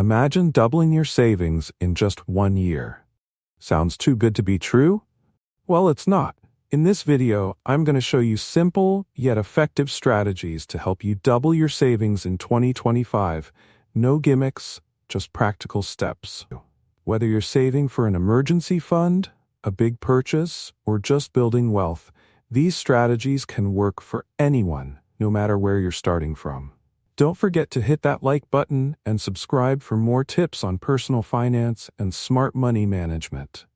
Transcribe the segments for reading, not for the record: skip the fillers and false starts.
Imagine doubling your savings in just 1 year. Sounds too good to be true? Well, it's not. In this video, I'm going to show you simple yet effective strategies to help you double your savings in 2025. No gimmicks, just practical steps. Whether you're saving for an emergency fund, a big purchase, or just building wealth, these strategies can work for anyone, no matter where you're starting from. Don't forget to hit that like button and subscribe for more tips on personal finance and smart money management.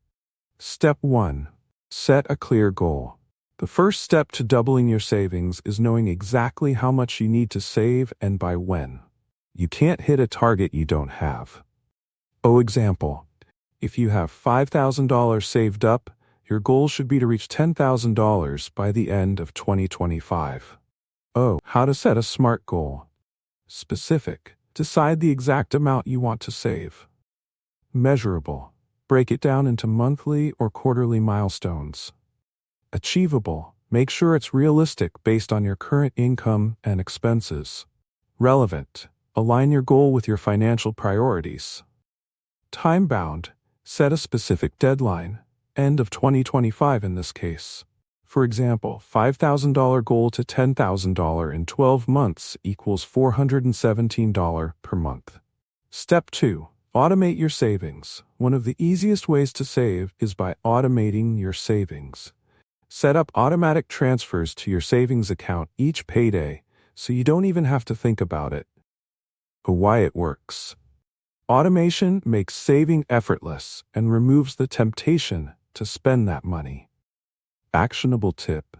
Step 1. Set a clear goal. The first step to doubling your savings is knowing exactly how much you need to save and by when. You can't hit a target you don't have. Example. If you have $5,000 saved up, your goal should be to reach $10,000 by the end of 2025. How to set a SMART goal. Specific. Decide the exact amount you want to save. Measurable. Break it down into monthly or quarterly milestones. Achievable. Make sure it's realistic based on your current income and expenses. Relevant. Align your goal with your financial priorities. Time-bound. Set a specific deadline. End of 2025 in this case. For example, $5,000 goal to $10,000 in 12 months equals $417 per month. Step 2. Automate your savings. One of the easiest ways to save is by automating your savings. Set up automatic transfers to your savings account each payday, so you don't even have to think about it. Why it works. Automation makes saving effortless and removes the temptation to spend that money. Actionable tip.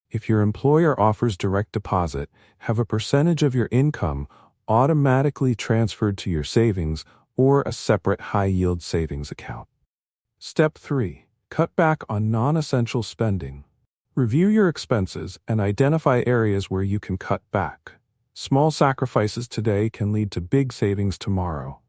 If your employer offers direct deposit, have a percentage of your income automatically transferred to your savings or a separate high-yield savings account. Step 3. Cut back on non-essential spending. Review your expenses and identify areas where you can cut back. Small sacrifices today can lead to big savings tomorrow.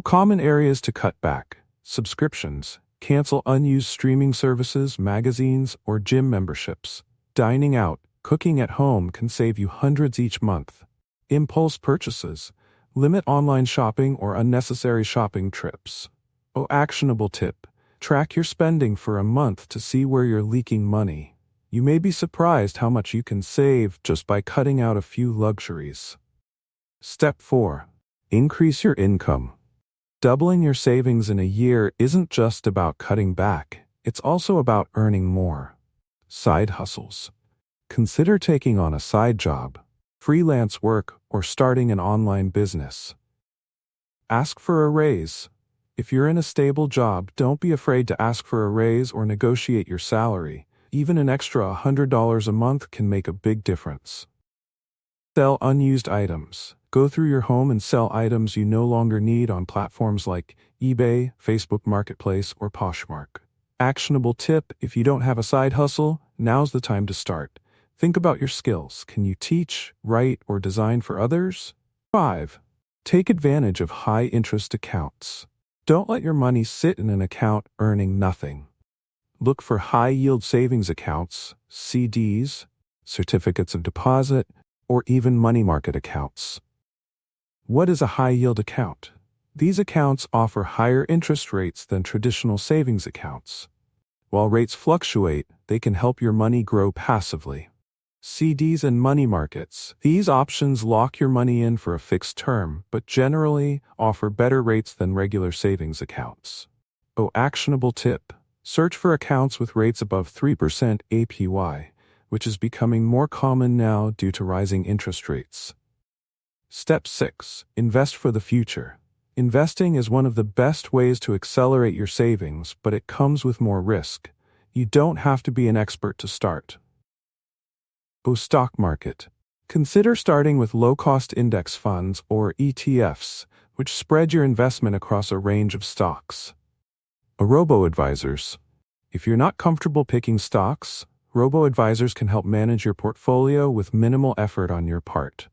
Common areas to cut back. Subscriptions. Cancel unused streaming services, magazines, or gym memberships. Dining out, cooking at home can save you hundreds each month. Impulse purchases. Limit online shopping or unnecessary shopping trips. Actionable tip. Track your spending for a month to see where you're leaking money. You may be surprised how much you can save just by cutting out a few luxuries. Step 4. Increase your income. Doubling your savings in a year isn't just about cutting back, it's also about earning more. Side hustles. Consider taking on a side job, freelance work, or starting an online business. Ask for a raise. If you're in a stable job, don't be afraid to ask for a raise or negotiate your salary. Even an extra $100 a month can make a big difference. Sell unused items. Go through your home and sell items you no longer need on platforms like eBay, Facebook Marketplace, or Poshmark. Actionable tip. If you don't have a side hustle, now's the time to start. Think about your skills. Can you teach, write, or design for others? 5. Take advantage of high-interest accounts. Don't let your money sit in an account earning nothing. Look for high-yield savings accounts, CDs, certificates of deposit, or even money market accounts. What is a high-yield account? These accounts offer higher interest rates than traditional savings accounts. While rates fluctuate, they can help your money grow passively. CDs and money markets. These options lock your money in for a fixed term, but generally offer better rates than regular savings accounts. Actionable tip. Search for accounts with rates above 3% APY, which is becoming more common now due to rising interest rates. Step 6. Invest for the future. Investing is one of the best ways to accelerate your savings, but it comes with more risk. You don't have to be an expert to start. Stock market. Consider starting with low-cost index funds or ETFs, which spread your investment across a range of stocks. Robo-advisors. If you're not comfortable picking stocks, robo-advisors can help manage your portfolio with minimal effort on your part.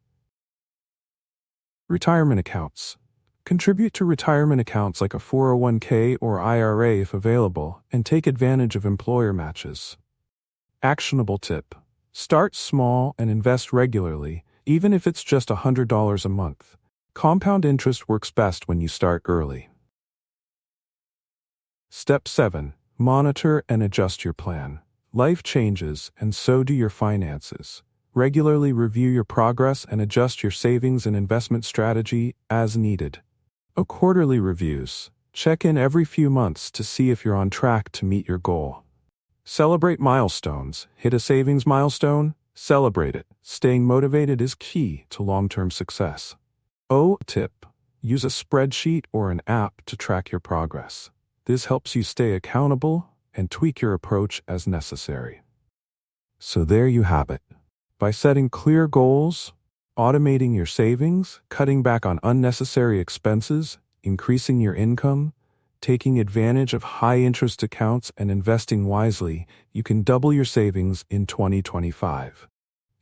Retirement accounts. Contribute to retirement accounts like a 401k or IRA if available, and take advantage of employer matches. Actionable tip. Start small and invest regularly, even if it's just $100 a month. Compound interest works best when you start early. Step 7. Monitor and adjust your plan. Life changes, and so do your finances. Regularly review your progress and adjust your savings and investment strategy as needed. Quarterly reviews. Check in every few months to see if you're on track to meet your goal. Celebrate milestones. Hit a savings milestone? Celebrate it. Staying motivated is key to long-term success. Tip. Use a spreadsheet or an app to track your progress. This helps you stay accountable and tweak your approach as necessary. So there you have it. By setting clear goals, automating your savings, cutting back on unnecessary expenses, increasing your income, taking advantage of high-interest accounts, and investing wisely, you can double your savings in 2025.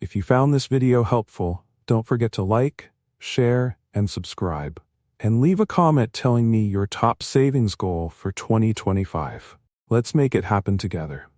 If you found this video helpful, don't forget to like, share, and subscribe. And leave a comment telling me your top savings goal for 2025. Let's make it happen together.